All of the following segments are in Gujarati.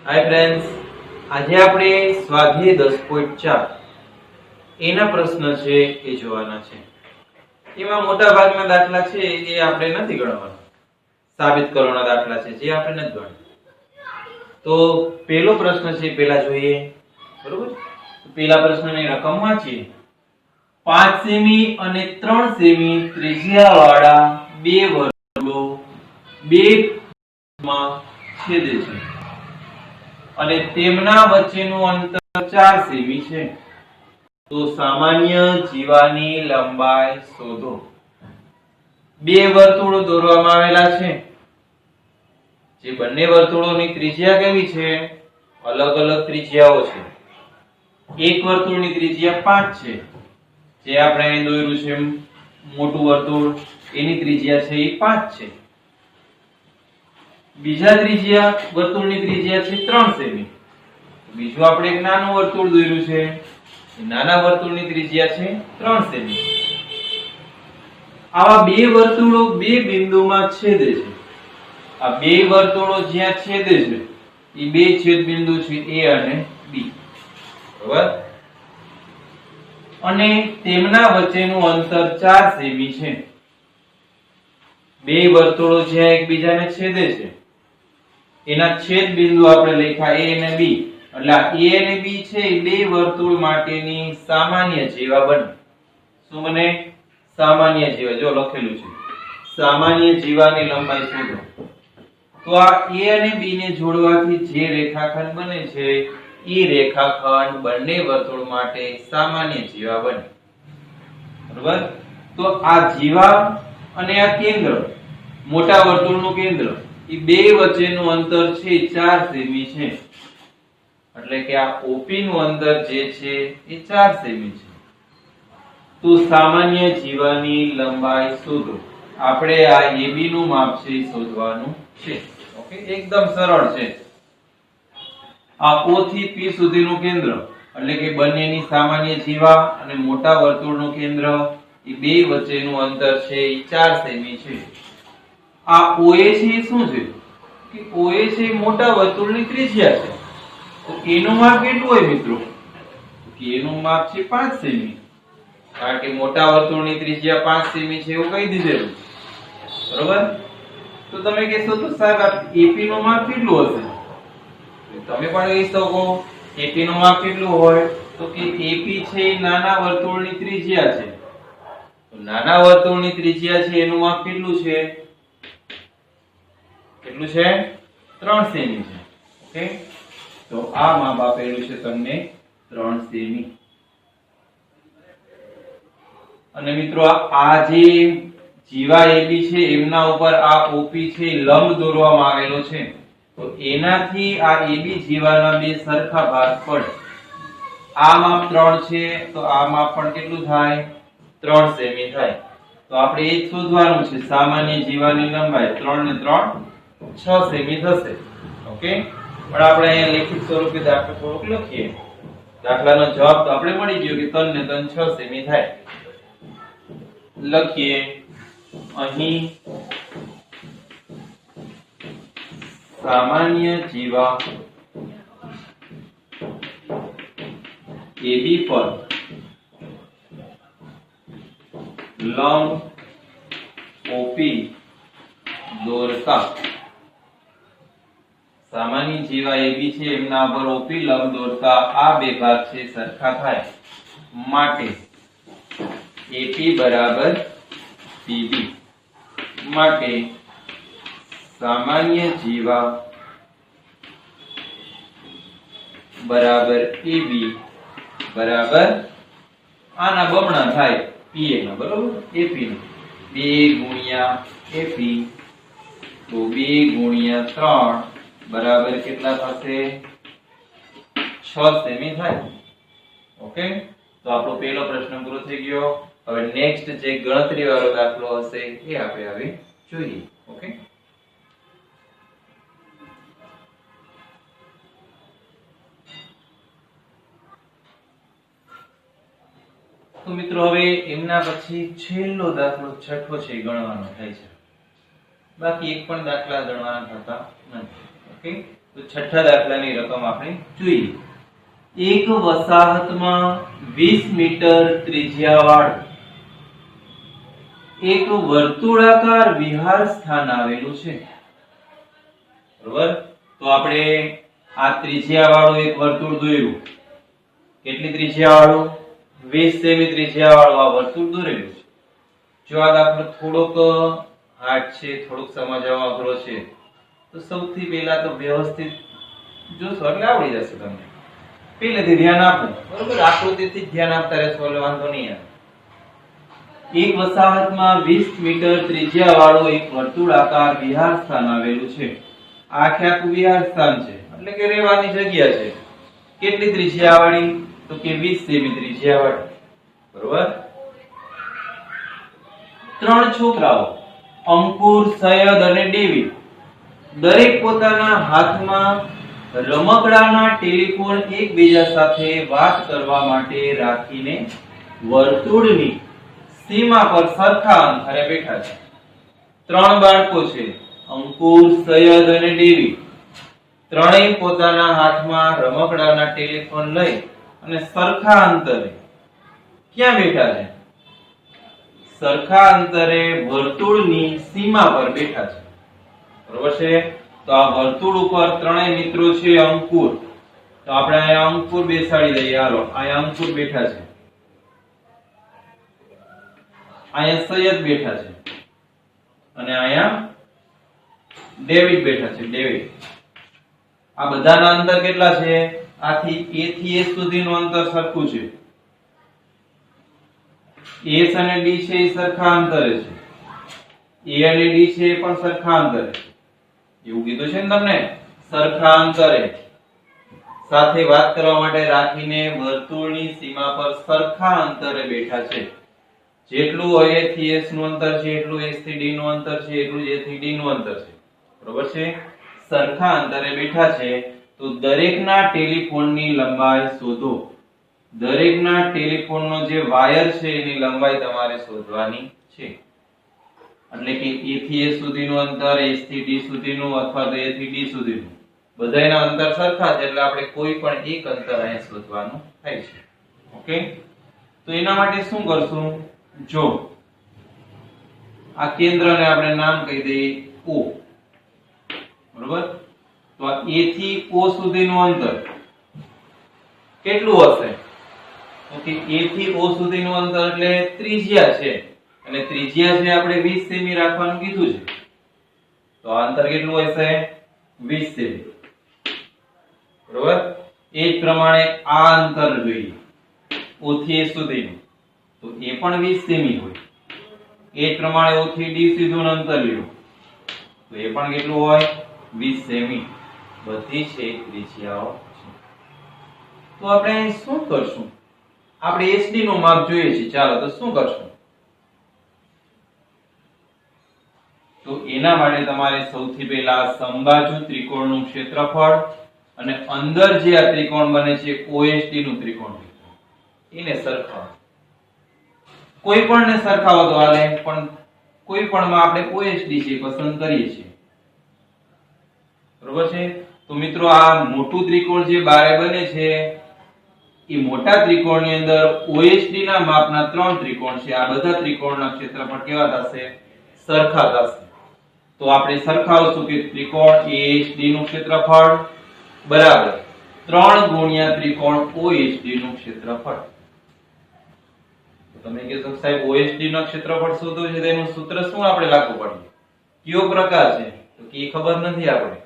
हाय फ्रेंड्स, આજે આપણે સ્વાધ્યાય 10.4 એના પ્રશ્ન છે એ જોવાના છે। એમાં મોટા ભાગના દાખલા છે એ આપણે નથી ગણવાના, સાબિત કરવાના દાખલા છે જે આપણે નથી ગણવાના। તો પહેલો પ્રશ્ન છે પહેલા જોઈએ, બરોબર? તો પહેલા પ્રશ્નની રકમ વાંચીએ। 5 સેમી અને 3 સેમી ત્રિજ્યાવાળા બે વર્તુળો બે માં છેદે છે અને તેમના વચ્ચેનું અંતર 4 સેમી છે। તો સામાન્ય જીવાની લંબાઈ શોધો। બે વર્તુળો દોરવામાં આવેલા છે, જે બંને વર્તુળોની ત્રિજ્યા કેવી છે? અલગ અલગ ત્રિજ્યાઓ છે। એક વર્તુળની ત્રિજ્યા 5 છે, જે આપણે અહીં દોર્યું છે મોટું વર્તુળ, એની ત્રિજ્યા છે એ 5 છે। બીજા વર્તુળની ત્રિજ્યા છે 3 સેમી। બીજું આપણે એક નાનું વર્તુળ દોર્યું છે, નાના વર્તુળની ત્રિજ્યા છે 3 સેમી। આવા બે વર્તુળો બે બિંદુમાં છેદે છે। આ બે વર્તુળો જ્યાં છેદે છે એ બે છેદ બિંદુ છે A અને B, બરાબર? અને તેમના વચ્ચેનું અંતર 4 સેમી છે। બે વર્તુળો જ્યાં એકબીજાને છેદે છે એના છેદ બિંદુ આપણે લખ્યા A અને B, એટલે આ A અને B છે એ બે વર્તુળ માટેની સામાન્ય જીવા બને। શું બને? સામાન્ય જીવા। જો લખેલું છે સામાન્ય જીવાની લંબાઈ શોધો। તો આ A અને B ને જોડવાથી જે રેખાખંડ બને છે એ રેખાખંડ બંને વર્તુળ માટે સામાન્ય જીવા બને, બરાબર? તો આ જીવા અને આ કેન્દ્ર, મોટા વર્તુળનું કેન્દ્ર, એ બે વચ્ચેનું અંતર છે 4 સેમી છે, એટલે કે આ OP નું અંતર જે છે એ 4 સેમી છે। તો સામાન્ય જીવાની લંબાઈ શોધો। આપણે આ AB નું માપ છે શોધવાનું છે। ઓકે, એકદમ સરળ છે। આ O થી P સુધીનું કેન્દ્ર, એટલે કે બંનેની સામાન્ય જીવા અને મોટા વર્તુળનું કેન્દ્ર, એ બે વચ્ચેનું અંતર છે એ 4 સેમી છે। આ OA છે એ શું છે? કે OA છે મોટા વર્તુળની ત્રિજ્યા છે। તો એનું માપ કેટલું હોય મિત્રો? કે એનું માપ છે 5 સેમી, કારણ કે મોટા વર્તુળની ત્રિજ્યા 5 સેમી છે એવું કહી દીધેલું, બરોબર? તો તમે કહેશો તો સાહેબ AP નું માપ કેટલું હશે? તમે પણ કહી શકો AP નું માપ કેટલું હોય? તો કે AP છે એ નાના વર્તુળની ત્રિજ્યા છે। તો નાના વર્તુળની ત્રિજ્યા છે એનું માપ કેટલું છે? કેટલું છે? 3 સેમી છે। ઓકે, તો આ માપ આપેલું છે તમને 3 સેમી। અને મિત્રો આ જે જીવા AB છે એમના ઉપર આ OP છે લંબ દોરવામાં આવેલો છે, તો એનાથી આ AB જીવાના બે સરખા ભાગ પડે। આ માપ 3 છે તો આ માપ પણ કેટલું થાય? 3 સેમી થાય। તો આપણે એ જ શોધવાનું છે, સામાન્ય જીવાની લંબાઈ 3 ને 3 6 સેમી થશે। ઓકે, પણ આપણે અહીંયા લેખિત સ્વરૂપે દાખલો થોડુંક લખીએ। દાખલાનો જવાબ તો આપણે મળી ગયો કે 3 ને 3 6 સેમી થાય। લખીએ અહીં સામાન્ય જીવા AB પર લંબ OP દોરતા, સામાન્ય જીવા AB છે એમના પર OP લંબ દોરતા આ બે ભાગ છે સરખા થાય માટે AP બરાબર PB, માટે સામાન્ય જીવા બરાબર AB બરાબર આના બમણા થાય PA ના, બરાબર? AP ના 2 ગુણ્યા AP, તો 2 ગુણ્યા 3 બરાબર કેટલા થશે? 6 સેમી થાય। ઓકે, તો આપણો પહેલો પ્રશ્ન પૂરો થઈ ગયો। હવે નેક્સ્ટ જે ગણતરી વાળો દાખલો હશે એ આપણે હવે જોઈએ। ઓકે, તો મિત્રો હવે એમના પછી છેલ્લો દાખલો છઠ્ઠો છે ગણવાનો થાય છે, બાકી એક પણ દાખલા ગણવાના થતા નથી। ઓકે, તો છઠ્ઠા દાખલાની રકમ આપણે જોઈએ. એક વસાહતમાં 20 મીટર ત્રિજ્યાવાળું એક વર્તુળાકાર વિહાર સ્થાન આવેલું છે. બરોબર, તો આપણે આ ત્રિજ્યાવાળું એક વર્તુળ દોર્યું. કેટલી ત્રિજ્યાવાળું? 20 સેમી ત્રિજ્યાવાળું આ વર્તુળ દોરેલું છે. જો આ દાખલો થોડોક હાર્ડ છે, થોડોક સમજવા અઘરો છે, તો સૌથી પહેલા તો વ્યવસ્થિત જોશો એટલે આવડી જશે તમને. પહેલેથી ધ્યાન આપો. બરોબર, આકૃતિથી ધ્યાન આપતા રહેશો એટલે વાંધો નહીં આવે. એક વસાહતમાં 20 મીટર ત્રિજ્યાવાળું એક વર્તુળાકાર વિહાર સ્થાન આવેલું છે. આખે આખું વિહાર સ્થાન છે એટલે કે રહેવાની જગ્યા છે. કેટલી ત્રિજ્યાવાળી? તો કે 20 સેમી ત્રિજ્યાવાળી. બરોબર. ત્રણ છોકરાઓ અંકુર, સૈયદ અને ડેવિડ દરેક પોતાના હાથમાં રમકડાના ટેલિફોન એકબીજા સાથે વાત કરવા માટે રાખીને વર્તુળની સીમા પર સરખા અંતરે બેઠા છે. ત્રણ બાળકો છે, અંકુર, સૈયદ અને ડેવિડ. ત્રણેય પોતાના હાથમાં રમકડાના ટેલિફોન લઈ અને સરખા અંતરે ક્યાં બેઠા છે? સરખા અંતરે વર્તુળની સીમા પર બેઠા છે. બરોબર છે. તો આ વર્તુળ ઉપર ત્રણેય મિત્રો છે. અંકુર, તો આપણે અહીંયા અંકુર બેસાડી દઈએ. હાલો, અહીંયા અંકુર બેઠા છે, અહીંયા સૈયદ બેઠા છે અને અહીંયા ડેવિડ બેઠા છે. ડેવિડ. આ બધાના અંતર કેટલા છે? આથી A થી S સુધીનું અંતર સરખું છે. S અને D છે એ સરખા અંતરે છે. A અને D છે એ પણ સરખા અંતરે છે. એવું કીધું છે ને તમને, સરખા અંતરે સાથે વાત કરવા માટે રાખીને વર્તુળની સીમા પર સરખા અંતરે બેઠા છે. જેટલું A થી S નું અંતર છે એટલું S થી D નું અંતર છે એટલું A થી D નું અંતર છે. બરોબર છે. સરખા અંતરે બેઠા છે. તો દરેકના ટેલિફોનની લંબાઈ શોધો. દરેકના ટેલિફોનનો જે વાયર છે એની લંબાઈ તમારે શોધવાની છે. એટલે કે A થી S સુધીનું અંતર, S થી D સુધીનું અથવા તો A થી D સુધીનું, બધાયના અંતર સરખા છે એટલે આપણે કોઈ પણ એક અંતર અહીં શોધવાનું થાય છે. ઓકે, તો એના માટે શું કરશું? જો આ કેન્દ્રને આપણે નામ કહી દઈએ O. બરોબર, તો આ A થી O સુધીનું અંતર કેટલું હશે? ઓકે, A થી O સુધીનું અંતર એટલે ત્રિજ્યા છે અને ત્રિજ્યા છે આપણે 20 સેમી રાખવાનું કીધું છે. તો આ અંતર કેટલું હશે? 20 સેમી. બરોબર. એ જ પ્રમાણે આ અંતર જોઈએ O થી A સુધીનું, તો એ પણ 20 સેમી હોય. એ જ પ્રમાણે O થી D સુધીનું અંતર લ્યો તો એ પણ કેટલું હોય? 20 સેમી. બધી છે ત્રિજ્યાઓ છે. તો આપણે શું કરશું? આપણે SD નું માપ જોઈએ છે. ચાલો તો શું કરશું? તો એના માટે તમારે સૌથી પહેલા સમબાજુ ત્રિકોણનું ક્ષેત્રફળ અને અંદર જે આ ત્રિકોણ બને છે OSD નું ત્રિકોણ એને સરખાવો. કોઈ પણ ને સરખાવો તો હાલે, પણ કોઈ પણ માં આપણે OSD છે પસંદ કરીએ છીએ. બરોબર છે. તો મિત્રો આ મોટું ત્રિકોણ જે બારે બને છે એ મોટા ત્રિકોણની અંદર OSD ના માપના ત્રણ ત્રિકોણ છે. આ બધા ત્રિકોણના ક્ષેત્રફળ કેવા થશે? સરખા થશે. તો આપણે સરખાવશું કે ત્રિકોણ ASD નું ક્ષેત્રફળ બરાબર 3 ગુણ્યા ત્રિકોણ OSD નું ક્ષેત્રફળ. તો તમે કહેશો સાહેબ OSD નું ક્ષેત્રફળ શોધવું છે તેનું સૂત્ર શું આપણે લાગુ પડે? કયો પ્રકાર છે? તો કે ખબર નથી આપણે.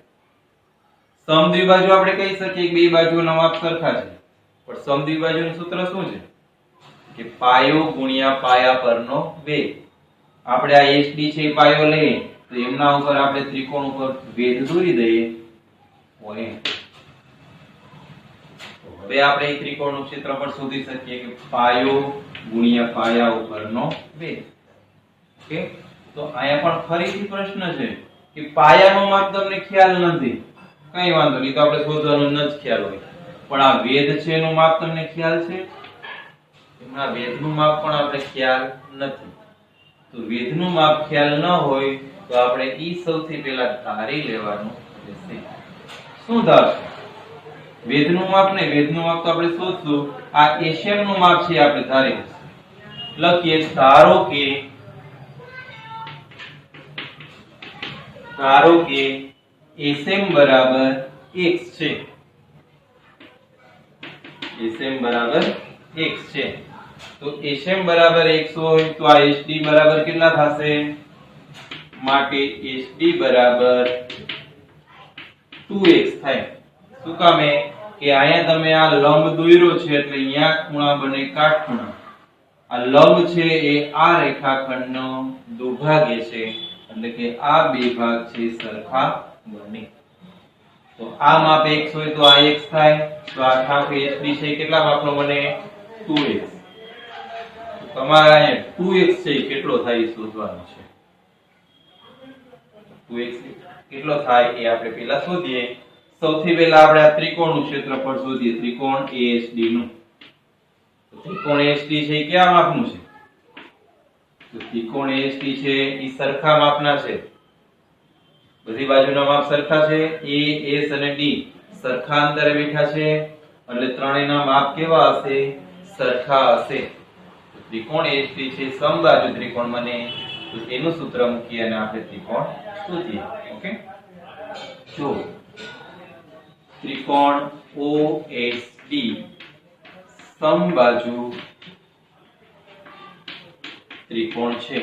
સમદ્વિબાજુ આપણે કહી શકીએ કે બે બાજુના માપ સરખા છે, પણ સમદ્વિબાજુનું સૂત્ર શું છે? કે પાયો ગુણ્યા પાયા પરનો વેગ. આપણે આ SD છે પાયો લઈએ તો એમના ઉપર આપણે ત્રિકોણ ઉપર વેધ દોરી દઈએ પોઈન્ટ. તો હવે આપણે એક ત્રિકોણનું ક્ષેત્રફળ શોધી શકીએ કે પાયો ગુણ્યા પાયા ઉપરનો વેગ. ઓકે, તો અહીંયા પણ ફરીથી પ્રશ્ન છે કે પાયાનો માપ તમને ખ્યાલ નથી, કઈ વાંધો નહીં, તો આપણે શોધવાનું ન જ ખ્યાલ હોય. પણ આ વેધ છે એનું માપ તમને ખ્યાલ છે? એમના વેધનું માપ પણ આપણે ખ્યાલ નથી. તો વેધનું માપ ખ્યાલ ન હોય તો આપણે ઈ સૌથી પહેલા ધારી લેવાનું રહેશે. શું ધારશું? વેધનું માપ ને વેધનું માપ તો આપણે શોધશું. આ એસએમ નું માપ છે આપણે ધારી લખીએ. ધારો કે એસએમ બરાબર x છે. એસએમ બરાબર x છે. તો એસએમ બરાબર x હોય તો આ એસડી બરાબર કેટલા થશે? માટે એસડી બરાબર 2x થાય. શું કામે કે અહીંયા તમે આ લંબ દોર્યો છે એટલે અહીંયા ખૂણા બને કાટખૂણા. આ લંબ છે એ આ રેખાખંડનો દુભાગ્ય છે એટલે કે આ બે ભાગ છે સરખા બને. તો આ માપ x હોય તો આ x થાય. તો આ આખો એસડી છે કેટલા માપનો બને? 2x. તમારે અહીંયા 2x છે કેટલો થાય એ શોધવાનું છે. 2x કેટલો થાય એ આપણે પહેલા શોધીએ. સૌથી પહેલા આપણે આ ત્રિકોણનું ક્ષેત્રફળ શોધીએ. ત્રિકોણ ASD નું. તો ત્રિકોણ ASD છે એ કયા માપનું છે? તો ત્રિકોણ ASD છે એ સરખા માપના છે. બધી બાજુના માપ સરખા છે. A, S અને D સરખા અંતરે બેઠા છે એટલે ત્રણેયના માપ કેવા હશે? સરખા હશે. ત્રિકોણ ASD છે સમબાજુ ત્રિકોણ બને. તો એનું સૂત્ર મૂકી અને આપણે ત્રિકોણ શોધીએ. ઓકે, જો ત્રિકોણ OSD સમબાજુ ત્રિકોણ છે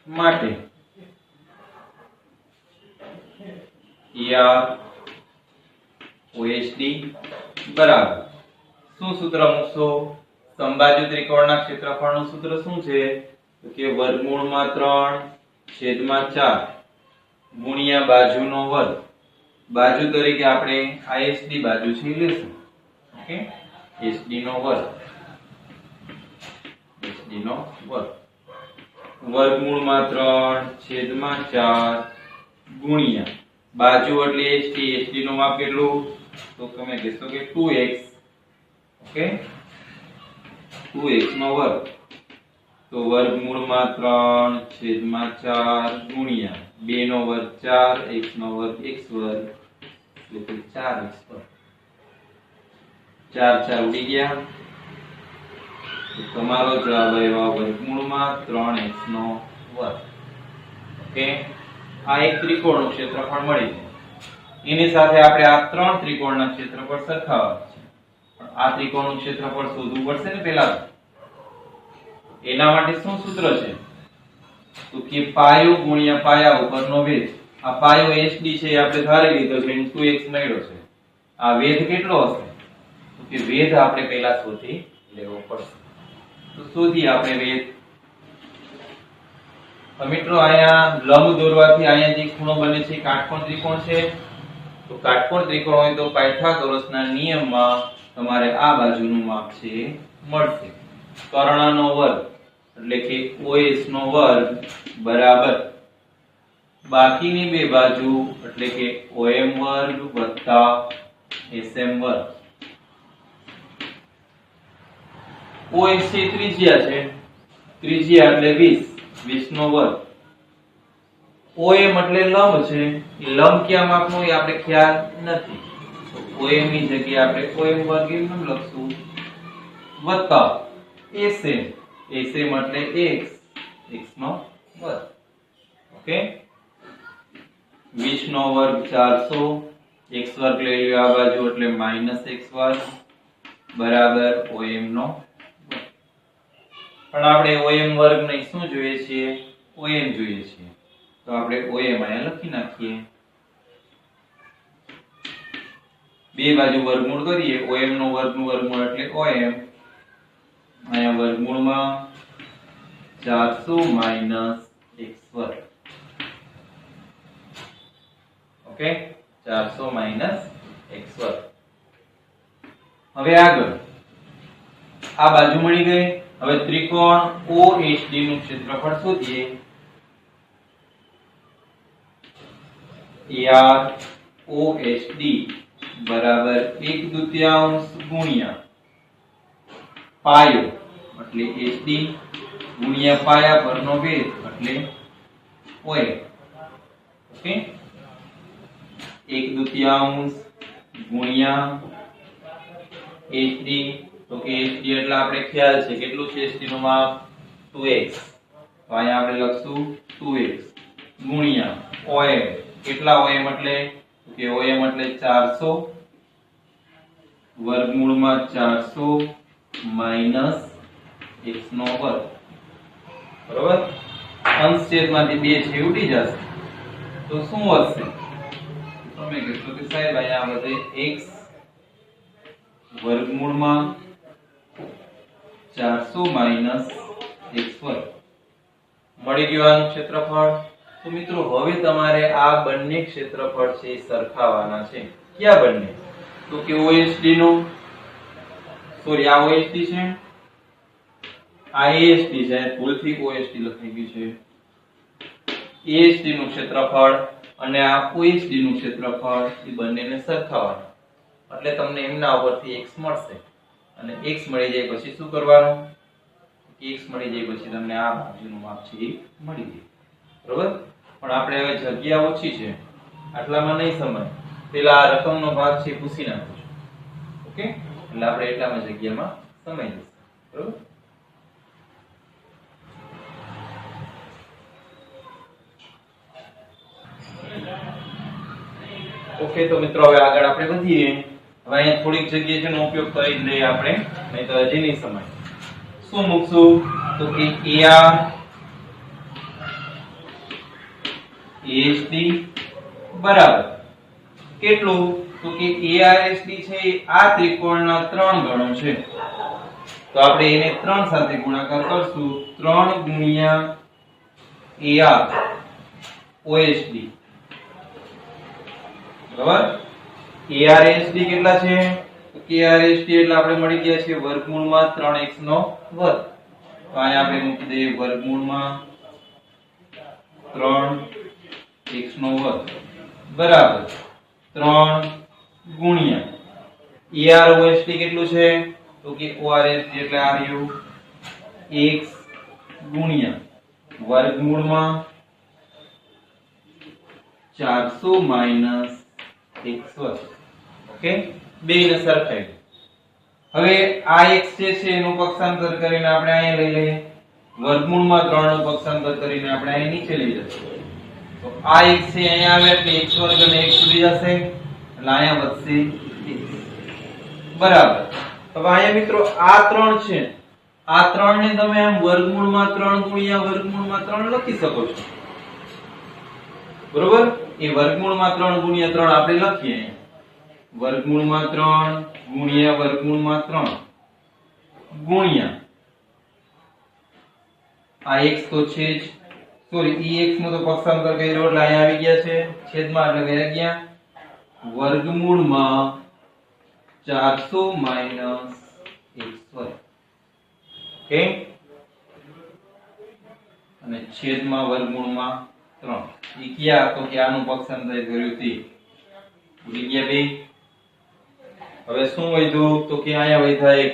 માટે OSD બરાબર શું સૂત્ર મૂકશો? સમબાજુ ત્રિકોણના ક્ષેત્રફળનું સૂત્ર શું છે? તો કે વર્ગમૂળમાં 3/4 ગુણ્યા બાજુનો વર્ગ. બાજુ તરીકે આપણે આ SD બાજુ છે લેશું. ઓકે, SD નો વર્ગ. SD નો વર્ગ વર્ગમૂળમાં 3/4 ગુણ્યા બાજુ એટલે SD નું માપ કેટલું? તો તમે કહેશો કે 2x. ઓકે, 2x નો વર્ગ. તો વર્ગમૂળમાં 3/4 ગુણ્યા 2 નો વર્ગ 4, x નો વર્ગ x વર્ગ એટલે 4x વર્ગ. 4 4 ઉડી ગયા. તો તમારો જવાબ આવ્યો વર્ગમૂળમાં 3x નો વર્ગ. ઓકે, આ એક ત્રિકોણનું ક્ષેત્રફળ મળી જાય. એની સાથે આપણે આ ત્રણ ત્રિકોણના ક્ષેત્રફળ સરખાવવા છે. પણ આ ત્રિકોણનું ક્ષેત્રફળ શોધવું પડશે ને પહેલા. એના માટે શું સૂત્ર છે? તો કે પાયો ગુણ્યા પાયા ઉપરનો વેધ. આ પાયો SD છે આપણે ધારી લીધો છે 2x મળ્યો છે. આ વેધ કેટલો હશે? તો કે વેધ આપણે પહેલા શોધી લેવો પડશે. તો શોધી આપણે વેધ. તો મિત્રો અહીંયા લંબ દોરવાથી અહીંયા જે ખૂણો બને છે કાટકોણ ત્રિકોણ છે. તો કાટકોણ ત્રિકોણ હોય તો પાયથાગોરસના નિયમમાં તમારે આ બાજુનું માપ છે મળશે. કર્ણનો વર્ગ એટલે કે OS નો વર્ગ બરાબર બાકીની બે બાજુ એટલે કે OM વર્ગ વત્તા SM વર્ગ. OS છે ત્રિજ્યા છે. ત્રિજ્યા એટલે 20 નો વર્ગ. OM એટલે લંબ છે. એ લંબ ક્યાં માપનો એ આપણે ખ્યાલ નથી. તો OM ની જગ્યાએ આપણે OM વર્ગ એમ લખશું વત્તા SM. SM એટલે x નો વર્ગ. ઓકે, 20 નો વર્ગ 400, x વર્ગ લઈ લ્યો આ બાજુ એટલે -x વર્ગ બરાબર OM નો વર્ગ. પણ આપણે OM વર્ગ નહીં શું જોઈએ છીએ? OM જોઈએ છીએ. તો આપણે OM અહીંયા લખી નાખીએ. બે બાજુ વર્ગમૂળ કરીએ. OM નો વર્ગનું વર્ગમૂળ એટલે OM. અહીંયા વર્ગમૂળમાં 400 - x વર્ગ. ઓકે, 400 - x વર્ગ. હવે આગળ આ બાજુ મળી ગઈ. હવે ત્રિકોણ OSD નું ક્ષેત્રફળ શોધીએ. OSD બરાબર 1/2 ગુણ્યા પાયો એટલે SD ગુણ્યા પાયા પરનો વેધ એટલે OM. ઓકે, 1/2 ગુણ્યા h3, તો કે h3 એટલે આપણે ખ્યાલ છે કેટલું છે h3 નું માપ 2x, તો અહીંયા આપણે લખશું 2x ગુણ્યા OM, કેટલા OM એટલે તો કે OM એટલે 400 વર્ગમૂળમાં 400 માઈનસ x નો વર્ગ, બરોબર. અંશ છેદમાંથી 2 છે ઉડી જશે તો શું વધશે, તમે કહેશો કે સાહેબ અહીંયા વધે x વર્ગમૂળમાં 400 માઈનસ x વર્ગ, મળી ગયું આનું ક્ષેત્રફળ. તો મિત્રો હવે તમારે આ બંને ક્ષેત્રફળ છે એ સરખાવવાના છે. ક્યાં બંને, તો કે OSD નું, સોરી આ OSD છે, આ ASD છે, ભૂલથી OSD લખાઈ ગયું છે. ASD નું ક્ષેત્રફળ અને આ OSD નું ક્ષેત્રફળ એ બંનેને સરખાવવાના, એટલે તમને એમના ઉપરથી x મળશે અને x મળી જાય પછી શું કરવાનું, x મળી જાય પછી તમને આ બાજુનું માપ છે એ મળી જાય, બરોબર. પણ આપણે હવે જગ્યા ઓછી છે આટલામાં નહીં સમય, પેલા આ રકમનો ભાગ છે પૂછી નાખો છો, ઓકે, એટલે આપણે એટલામાં જગ્યામાં સમય જશે, બરોબર. ઓકે, તો મિત્રો હવે આગળ આપણે વધીએ. હવે અહીંયા થોડીક જગ્યાએ જેનો ઉપયોગ કરી જ લઈએ આપણે, નહીં તો હજી નહીં સમય. શું મૂકશું, તો કે AR ASD બરાબર કેટલું, તો કે ARSD છે એ આ ત્રિકોણના 3 ગણો છે, તો આપણે એને 3 સાથે ગુણાકાર કરશું. 3 ગુણ્યા AR OSD, બરાબર. ARSD કેટલા છે, તો કે ARSD એટલે આપણે મળી ગયા છે વર્ગમૂળમાં 3x નો વર્ગ, તો અહીંયા આપણે મૂકી દઈએ વર્ગમૂળમાં 3x નો વર્ગ બરાબર 3 ગુણ્યા AROSD કેટલું છે, તો કે ORSD એટલે આ રહ્યું x ગુણ્યા વર્ગમૂળમાં 400 માઈનસ x વર્ગ, ઓકે, બેયને સરખાઈ. હવે આ x જે છે એનું પક્ષાંતર કરીને આપણે અહીંયા લઈ લઈએ, વર્ગમૂળમાં 3 નું પક્ષાંતર કરીને આપણે અહીં નીચે લઈ જશું, તો આ x છે અહીંયા આવે એટલે x વર્ગ અને x ઉડી જશે એટલે અહીંયા વધશે x બરાબર. હવે અહીંયા મિત્રો આ 3 છે, આ 3 ને તમે આમ વર્ગમૂળમાં 3 ગુણ્યા વર્ગમૂળમાં 3 લખી શકો છો, બરોબર. એ વર્ગમૂળમાં 3 ગુણ્યા 3 આપણે લખીએ, વર્ગમૂળમાં 3 ગુણ્યા વર્ગમૂળમાં 3 ગુણ્યા આ x તો છે જ, સોરી x નો તો પક્ષાંતર કર્યો એટલે અહીંયા આવી ગયા છે છેદમાં એટલે વહી ગયા વર્ગમૂળમાં 400 માઈનસ x વર્ગ, ઓકે, અને છેદમાં વર્ગમૂળમાં 3. ઈ ક્યાં, તો કે આનું પક્ષાંતર કર્યું તે ઉડી ગયા બે. હવે શું વધ્યું, તો કે અહીંયા વધ્યા x.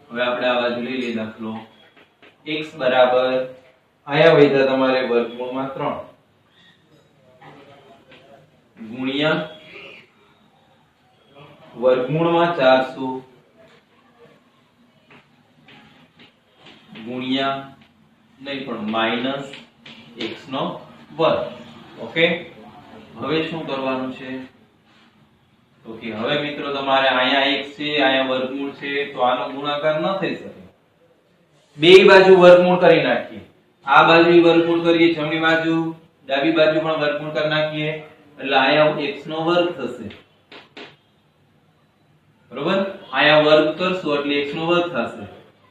હવે આપણે આ બાજુ લઈ લઈએ દાખલો, x બરાબર અહીંયા વધ્યા તમારે વર્ગમૂળમાં 3 ગુણ્યા વર્ગમૂળમાં 400 ગુણ્યા નહીં પણ માઈનસ x નો વર્ગ, ઓકે. હવે શું કરવાનું છે, તો કે હવે મિત્રો તમારે અહીંયા x છે અહીંયા વર્ગમૂળ છે, તો આનો ગુણાકાર ન થઈ શકે, બેય બાજુ વર્ગમૂળ કરી નાખીએ, આ બાજુ વર્ગમૂળ કરીએ, જમણી બાજુ ડાબી બાજુ પણ વર્ગમૂળ કરી નાખીએ એટલે અહીંયા x નો વર્ગ થશે, બરોબર. અહીંયા વર્ગ કરશું એટલે x નો વર્ગ થશે,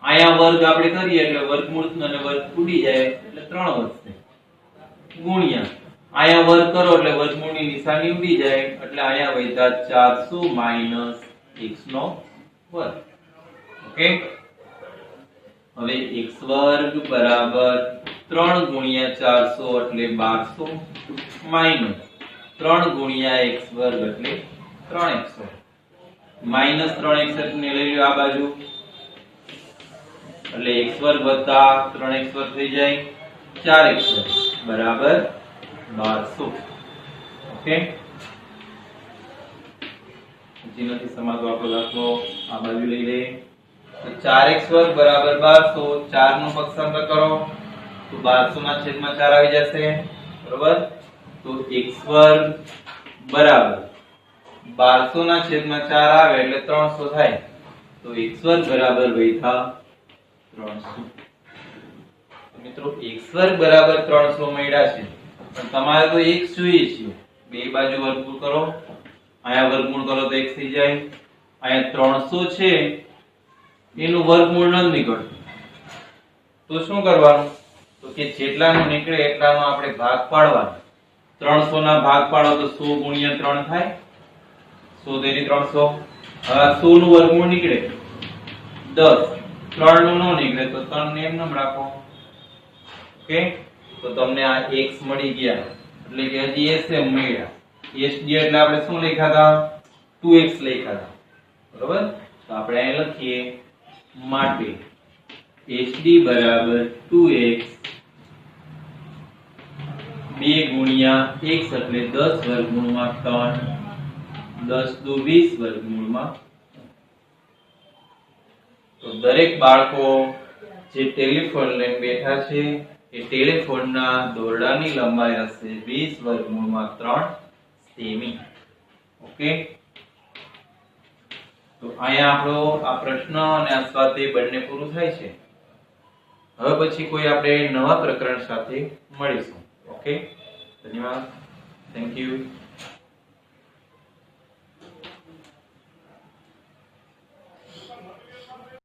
અહીંયા વર્ગ આપણે કરીએ એટલે વર્ગમૂળ અને વર્ગ ઉડી જાય એટલે 3 વધશે ગુણ્યા અહીંયા વર્ગ કરો એટલે વર્ગમૂળની નિશાની ઉડી જાય એટલે અહીંયા વધ્યા 400 માઈનસ x નો વર્ગ, ઓકે. હવે x વર્ગ બરાબર 3 ગુણ્યા 400 એટલે 1200 માઈનસ 3 ગુણ્યા x વર્ગ એટલે 3x વર્ગ માઈનસ 3x ને લઈ લો આ બાજુ એટલે x વર્ગ વત્તા 3x વર્ગ થઈ જાય 4x વર્ગ બરાબર 1200, ઓકે. જેનાથી સમાતો આપણો દાખલો આ બાજુ લઈ લઈએ તો 4x વર્ગ બરાબર 1200 4 નું પક્ષાંતર કરો તો 1200 ના છેદમાં 4 આવી જશે બરાબર તો x વર્ગ બરાબર 1200 ના છેદમાં 4 આવે એટલે 300 થાય તો x વર્ગ બરાબર વૈધા 300 મિત્રો x વર્ગ બરાબર 300 મળ્યા છે પણ તમારે તો x જોઈએ છે બે બાજુ વર્ગમૂળ કરો આયા વર્ગમૂળ કરો તો x થઈ જાય આયા 300 છે એનું વર્ગમૂળ ન નીકળતું તો શું કરવાનું તો કે જેટલાનું નીકળે એટલાનો આપણે ભાગ પાડવાનો 300 ના ભાગ પાડો તો 100 ગુણ્યા 3 થાય 100 તેરી 300 હવે 100 નું વર્ગમૂળ નીકળે 10 3 નું ન નીકળે તો 3 ને એમ નામ રાખો ઓકે તો તમને આ x મળી ગયા એટલે કે હજી sm મળ્યા sd એટલે આપણે શું લખ્યા હતા 2x લખ્યા હતા બરોબર તો આપણે અહીં લખીએ માટે sd બરાબર 2x 2 ગુણ્યા x એટલે 10 વર્ગમૂળમાં 3 10 દુ 20 વર્ગમૂળમાં તો દરેક બાળકો જે ટેલિફોન લઈને બેઠા છે એ ટેલિફોનના દોરડાની લંબાઈ હશે 20 વર્ગમૂળમાં 3 સેમી ઓકે તો અહીંયા આપણો આ પ્રશ્ન અને આ સ્વાધ્યાય બંને પૂરું થાય છે હવે પછી કોઈ આપણે નવા પ્રકરણ સાથે મળીશું ઓકે ધન્યવાદ થેન્ક યુ